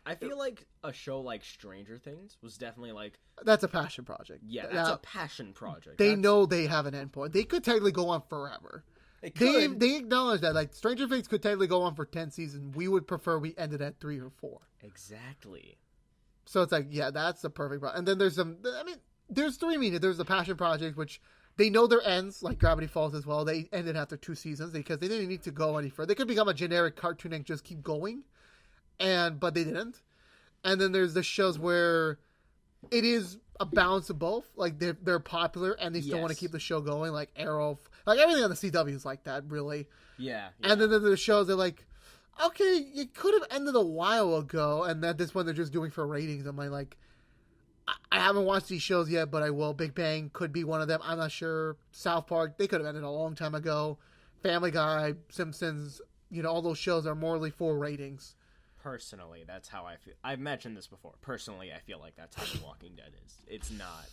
I feel like a show like Stranger Things was definitely that's a passion project. Yeah, that's a passion project. They know they have an endpoint. They could technically go on forever. They acknowledge that. Stranger Things could technically go on for 10 seasons. We would prefer we ended at 3 or 4. Exactly. So it's that's the perfect. And then there's there's 3 media. There's the passion project, which they know their ends, like Gravity Falls as well. They ended after 2 seasons because they didn't need to go any further. They could become a generic cartoon and just keep going. But they didn't. And then there's the shows where it is a balance of both. Like they're popular and they still want to keep the show going. Like Arrow, like everything on the CW is like that, really. Yeah. And then there's the shows that okay, you could have ended a while ago, and at this point they're just doing for ratings. I'm like, I haven't watched these shows yet, but I will. Big Bang could be one of them. I'm not sure. South Park, they could have ended a long time ago. Family Guy, Simpsons, all those shows are morally for ratings. Personally, that's how I feel. I've mentioned this before. Personally, I feel like that's how The Walking Dead is. It's not.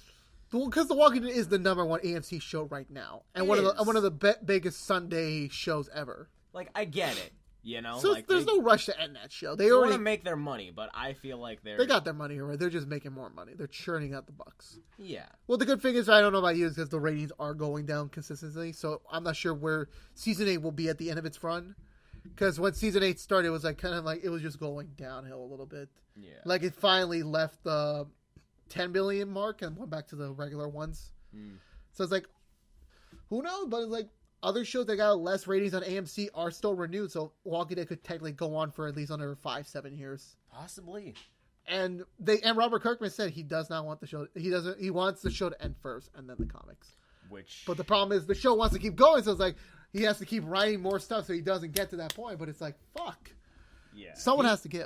Because The Walking Dead is the #1 AMC show right now, and one of the biggest Sunday shows ever. I get it, So there's no rush to end that show. They already want to make their money, but I feel like they got their money already. They're just making more money. They're churning out the bucks. Yeah. Well, the good thing is, I don't know about you, is because the ratings are going down consistently. So I'm not sure where season 8 will be at the end of its run. Because when season 8 started, it was it was just going downhill a little bit. Yeah. It finally left the 10 billion mark and went back to the regular ones. So it's who knows? But it's other shows that got less ratings on AMC are still renewed. So Walking Dead could technically go on for at least another 5-7 years. Possibly. And Robert Kirkman said he does not want the show. He wants the show to end first and then the comics. But the problem is the show wants to keep going. So it's he has to keep writing more stuff so he doesn't get to that point. But it's fuck. Yeah. Someone has to give.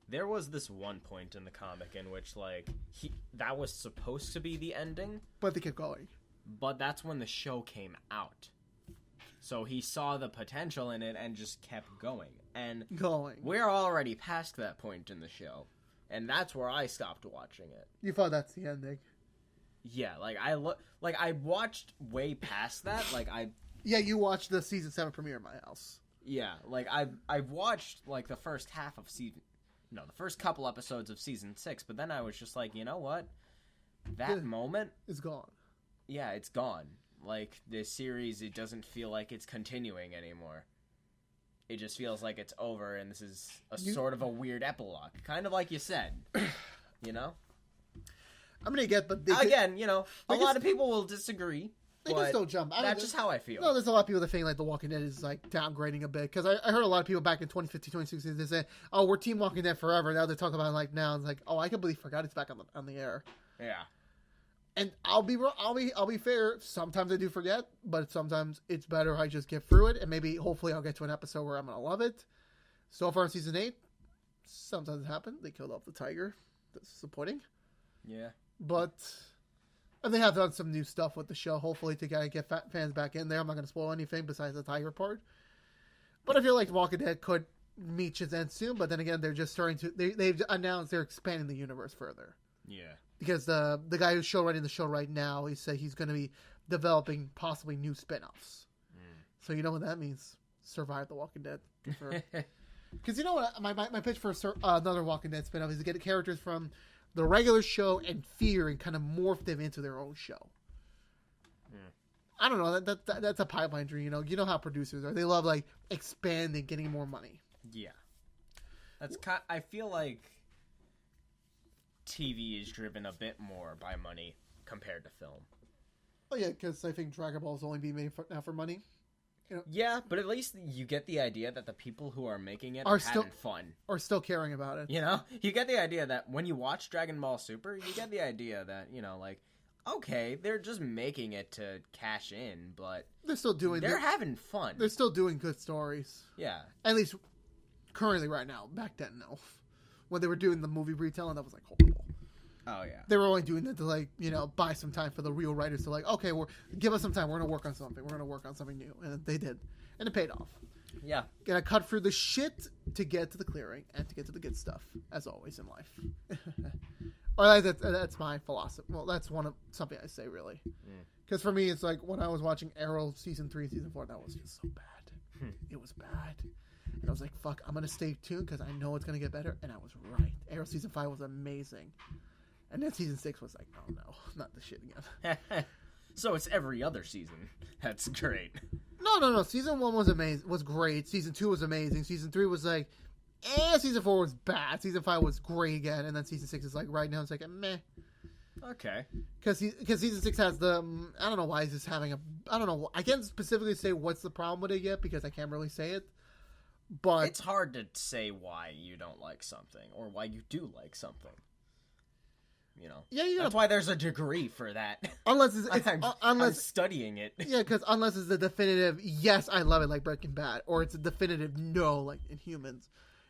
There was this one point in the comic in which, that was supposed to be the ending. But they kept going. But that's when the show came out. So he saw the potential in it and just kept going. And Going. we're already past that point in the show. And that's where I stopped watching it. You thought that's the ending. Yeah, I watched way past that. Yeah, you watched the season 7 premiere at my house. Yeah, I've watched the first half of the first couple episodes of season 6, but then I was just like, you know what? That moment is gone. Yeah, it's gone. This series, it doesn't feel like it's continuing anymore. It just feels like it's over, and this is sort of a weird epilogue, kind of like you said. You know? I'm gonna get, but again, a lot of people will disagree. They can still jump. That's just how I feel. No, there's a lot of people that think The Walking Dead is downgrading a bit, because I heard a lot of people back in 2015, 2016, they say, "Oh, we're Team Walking Dead forever." Now they're talking about now. It's oh, I completely forgot it's back on the air. Yeah. And I'll be fair. Sometimes I do forget, but sometimes it's better I just get through it, and hopefully I'll get to an episode where I'm gonna love it. So far in season 8, sometimes it happened. They killed off the tiger. That's disappointing. Yeah. But they have done some new stuff with the show, hopefully to get fans back in there. I'm not gonna spoil anything besides the tiger part. But I feel like Walking Dead could meet its end soon. But then again, they're just starting to. They've announced they're expanding the universe further. Yeah. Because the guy who's writing the show right now, he said he's going to be developing possibly new spin-offs. So you know what that means? Survive The Walking Dead. Because you know what? My pitch for another Walking Dead spin-off is to get characters from the regular show and Fear and kind of morph them into their own show. I don't know. That's a pipeline dream. You know how producers are. They love expanding, getting more money. Yeah. I feel like TV is driven a bit more by money compared to film. Oh yeah, because I think Dragon Ball is only being made now for money. Yeah, but at least you get the idea that the people who are making it are having fun. Or still caring about it. You get the idea that when you watch Dragon Ball Super, you get the idea that, okay, they're just making it to cash in, but they're having fun. They're still doing good stories. Yeah. At least currently right now. Back then, no. When they were doing the movie retelling, that was horrible. Oh yeah. They were only doing that to buy some time for the real writers to okay, give us some time. We're gonna work on something. We're gonna work on something new, and they did, and it paid off. Yeah. Gotta cut through the shit to get to the clearing and to get to the good stuff, as always in life. Or that's my philosophy. Well, that's something I say really, because for me it's when I was watching Arrow season 3, season 4, that was just so bad. It was bad. And I was like, fuck, I'm going to stay tuned because I know it's going to get better. And I was right. Arrow Season 5 was amazing. And then Season 6 was oh no, not the shit again. So it's every other season. That's great. No. Season 1 was amazing. Was great. Season 2 was amazing. Season 3 was Season 4 was bad. Season 5 was great again. And then Season 6 is right now it's meh. Okay. Because Season 6 has I don't know why he's having I don't know. I can't specifically say what's the problem with it yet because I can't really say it. But it's hard to say why you don't like something or why you do like something. Yeah, that's why there's a degree for that. Unless I'm studying it. Yeah, because unless it's a definitive yes, I love it like Breaking Bad, or it's a definitive no like Inhumans,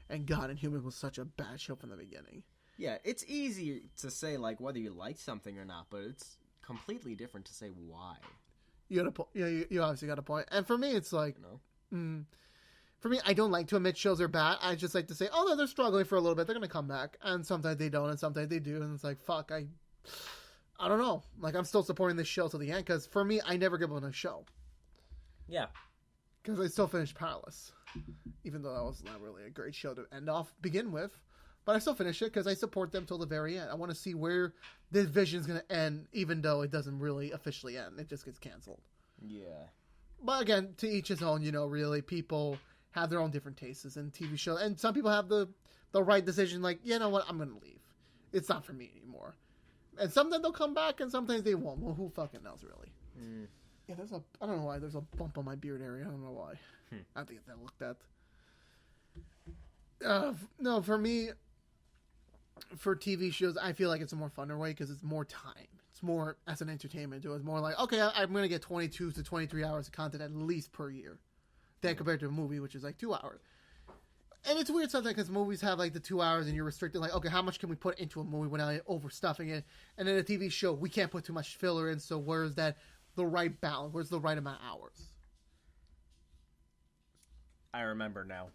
and God, Inhumans was such a bad show from the beginning. Yeah, it's easy to say whether you like something or not, but it's completely different to say why. You obviously got a point, and for me, it's for me, I don't like to admit shows are bad. I just like to say, oh, no, they're struggling for a little bit. They're going to come back. And sometimes they don't, and sometimes they do. And it's fuck, I don't know. I'm still supporting this show to the end. Because for me, I never give up on a show. Yeah. Because I still finished Powerless. Even though that was not really a great show to begin with. But I still finished it because I support them till the very end. I want to see where this vision's going to end, even though it doesn't really officially end. It just gets canceled. Yeah. But again, to each his own, really, people have their own different tastes in TV shows, and some people have the right decision. You know what? I'm gonna leave. It's not for me anymore. And sometimes they'll come back, and sometimes they won't. Well, who fucking knows, really? Yeah, I don't know why there's a bump on my beard area. I don't know why. I have to get that looked at. No, for me, for TV shows, I feel like it's a more funner way because it's more time. It's more as an entertainment. It's more okay, I'm gonna get 22 to 23 hours of content at least per year. Than compared to a movie, which is 2 hours. And it's weird sometimes because movies have the 2 hours and you're restricted. Okay, how much can we put into a movie without overstuffing it? And in a TV show, we can't put too much filler in. So where's the right balance? Where's the right amount of hours? I remember now.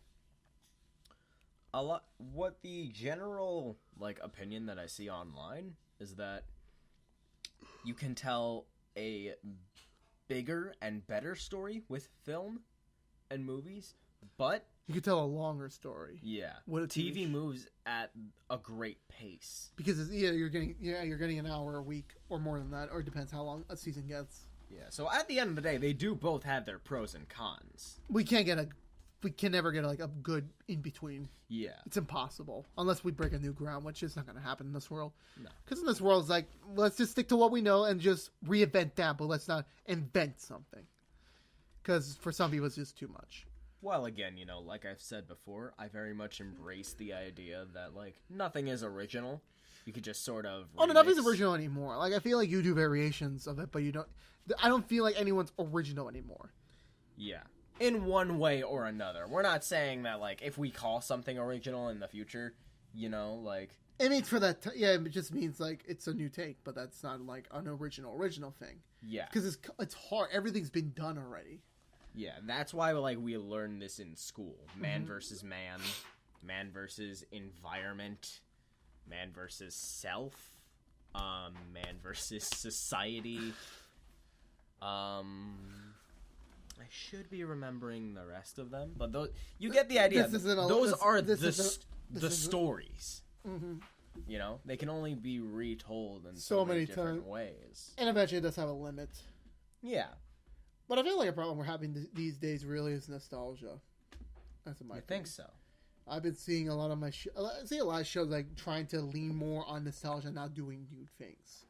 What the general opinion that I see online is that you can tell a bigger and better story with film and movies, but you could tell a longer story. Yeah, what TV moves at a great pace because you're getting an hour a week or more than that, or it depends how long a season gets. Yeah, so at the end of the day, they do both have their pros and cons. We can never get a good in between. Yeah, it's impossible unless we break a new ground, which is not going to happen in this world. No, because in this world, it's let's just stick to what we know and just reinvent that, but let's not invent something. Because for some people, it's just too much. Well, again, like I've said before, I very much embrace the idea that nothing is original. You could just sort of. Oh, no, nothing's original anymore. I feel like you do variations of it, but you don't. I don't feel like anyone's original anymore. Yeah. In one way or another. We're not saying that, if we call something original in the future, It means for that... it just means, it's a new take, but that's not, an original thing. Yeah. Because it's hard. Everything's been done already. Yeah, that's why, we learn this in school. Man versus man. Man versus environment. Man versus self. Man versus society. I should be remembering the rest of them, but you get the idea. Those are the stories. Mm-hmm. They can only be retold in so many different ways. And eventually it does have a limit. Yeah. But I feel like a problem we're having these days really is nostalgia. That's my opinion. I think so. I've been seeing a lot of a lot of shows trying to lean more on nostalgia, not doing new things.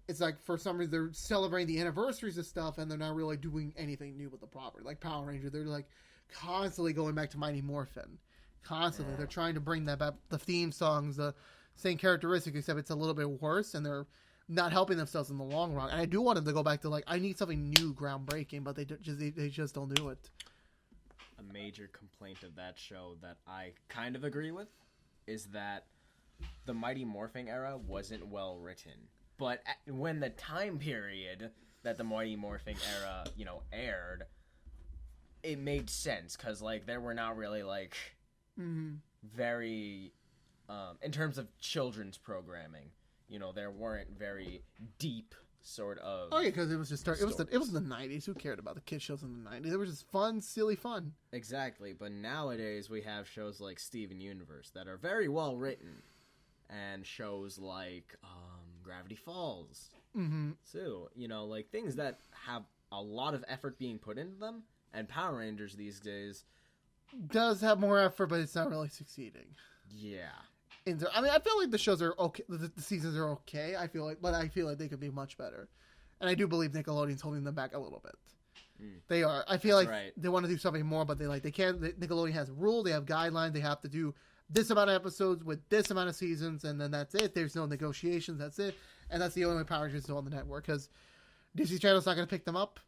It's for some reason they're celebrating the anniversaries of stuff and they're not really doing anything new with the property. Like Power Ranger, they're constantly going back to Mighty Morphin. Constantly. Yeah. They're trying to bring that back, the theme songs, the same characteristics, except it's a little bit worse and they're not helping themselves in the long run. And I do want them to go back to I need something new, groundbreaking, but they just don't do it. A major complaint of that show that I kind of agree with is that the Mighty Morphin era wasn't well written. But when the time period that the Mighty Morphin era, aired, it made sense because there were not really very in terms of children's programming, there weren't very deep sort of. Oh yeah, because it was just it was the 90s. Who cared about the kid shows in the 90s? It was just fun, silly fun. Exactly, but nowadays we have shows like Steven Universe that are very well written, and shows like Gravity Falls. Mm-hmm. So, things that have a lot of effort being put into them, and Power Rangers these days does have more effort, but it's not really succeeding. Yeah. I feel like the shows are okay. The seasons are okay. But I feel like they could be much better. And I do believe Nickelodeon's holding them back a little bit. They are. I feel like they want to do something more, but they can't. Nickelodeon has rules. They have guidelines. They have to do this amount of episodes with this amount of seasons, and then that's it. There's no negotiations. That's it. And that's the only way Power Rangers is on the network, because Disney Channel's not going to pick them up.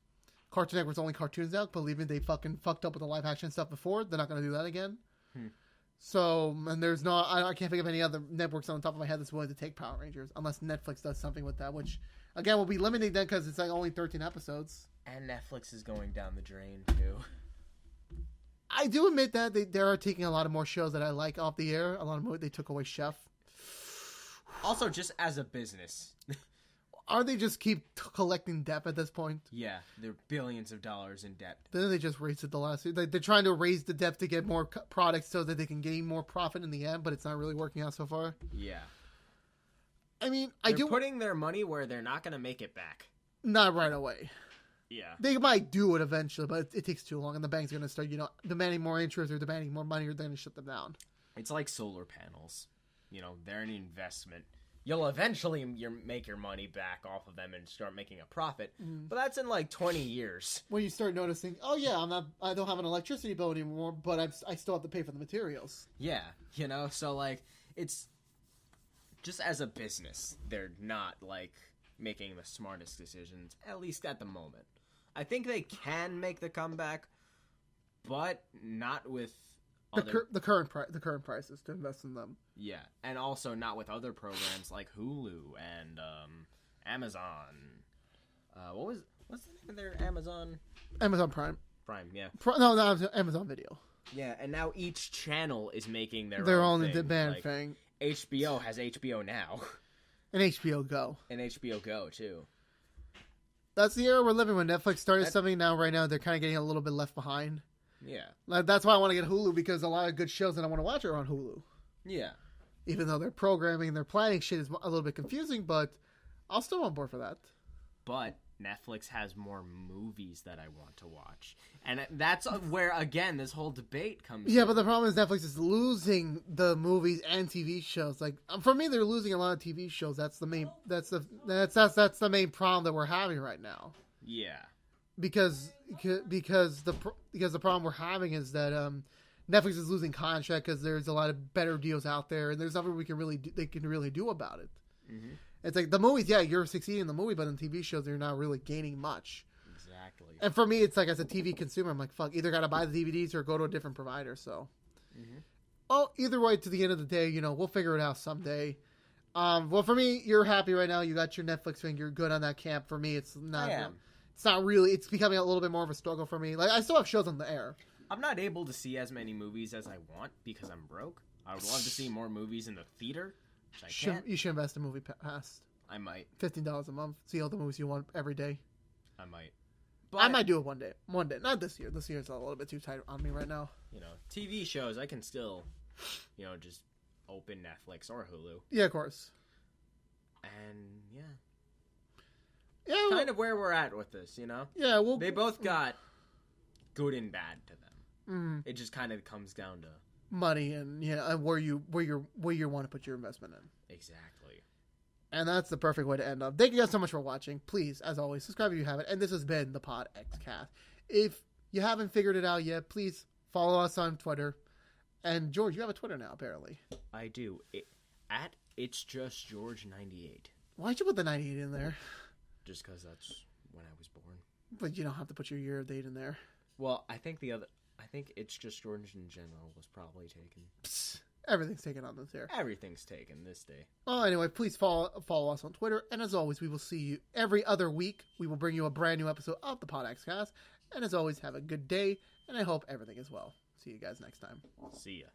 Cartoon Network's only cartoons now. Believe me, they fucking fucked up with the live action stuff before. They're not going to do that again. So, and there's no, I can't think of any other networks on the top of my head that's willing to take Power Rangers, unless Netflix does something with that, which, again, will be limiting then because it's only 13 episodes. And Netflix is going down the drain, too. I do admit that they are taking a lot of more shows that I like off the air. A lot of more, they took away Chef. Also, just as a business. Are they just keep collecting debt at this point? Yeah, they're billions of dollars in debt. Then they just raised it the last year. They're trying to raise the debt to get more products so that they can gain more profit in the end, but it's not really working out so far. Yeah. I mean, they're putting their money where they're not going to make it back. Not right away. Yeah. They might do it eventually, but it takes too long, and the bank's going to start, demanding more interest or demanding more money, or they're going to shut them down. It's like solar panels. They're an investment. You'll eventually make your money back off of them and start making a profit, but that's in 20 years. When you start noticing, oh yeah, I don't have an electricity bill anymore, but I still have to pay for the materials. Yeah, so it's just as a business, they're not making the smartest decisions, at least at the moment. I think they can make the comeback, but not with the current prices to invest in them. Yeah, and also not with other programs like Hulu and Amazon. What's the name of their Amazon? Amazon Prime. Prime, yeah. No, Amazon Video. Yeah, and now each channel is making their own own thing. demand thing. HBO has HBO Now. And HBO Go. And HBO Go, too. That's the era we're living when Netflix started something now. Right now, they're kind of getting a little bit left behind. Yeah. That's why I want to get Hulu, because a lot of good shows that I want to watch are on Hulu. Yeah. Even though their programming, their planning shit is a little bit confusing, but I'll still on board for that. But Netflix has more movies that I want to watch. And that's where, again, this whole debate comes Yeah, but the problem is Netflix is losing the movies and TV shows. Like, for me, they're losing a lot of TV shows. That's the main main problem that we're having right now. Yeah. Because the problem we're having is that Netflix is losing contract because there's a lot of better deals out there, and there's nothing they can really do about it. Mm-hmm. It's like the movies, yeah, you're succeeding in the movie, but in TV shows, you're not really gaining much. Exactly. And for me, it's like, as a TV consumer, I'm like, fuck, either got to buy the DVDs or go to a different provider. So, either way, to the end of the day, we'll figure it out someday. Well, for me, you're happy right now. You got your Netflix thing. You're good on that camp. For me, it's not. It's not really. It's becoming a little bit more of a struggle for me. Like, I still have shows on the air. I'm not able to see as many movies as I want because I'm broke. I would love to see more movies in the theater, which I can't. You should invest in Movie Pass. I might. $15 a month. See all the movies you want every day. I might. But I might do it one day. One day. Not this year. This year's a little bit too tight on me right now. TV shows, I can still, just open Netflix or Hulu. Yeah, of course. And, yeah. Yeah. Kind of where we're at with this, Yeah, they both got good and bad to them. Mm-hmm. It just kind of comes down to money and, and where you want to put your investment in. Exactly. And that's the perfect way to end up. Thank you guys so much for watching. Please, as always, subscribe if you haven't. And this has been the PodXCast. If you haven't figured it out yet, please follow us on Twitter. And George, you have a Twitter now, apparently. I do. At It's Just George 98. Why'd you put the 98 in there? Just because that's when I was born. But you don't have to put your year date in there. Well, I think It's Just George in general was probably taken. Psst. Everything's taken on this here. Everything's taken this day. Well, anyway, please follow us on Twitter. And as always, we will see you every other week. We will bring you a brand new episode of the PodXcast. And as always, have a good day. And I hope everything is well. See you guys next time. See ya.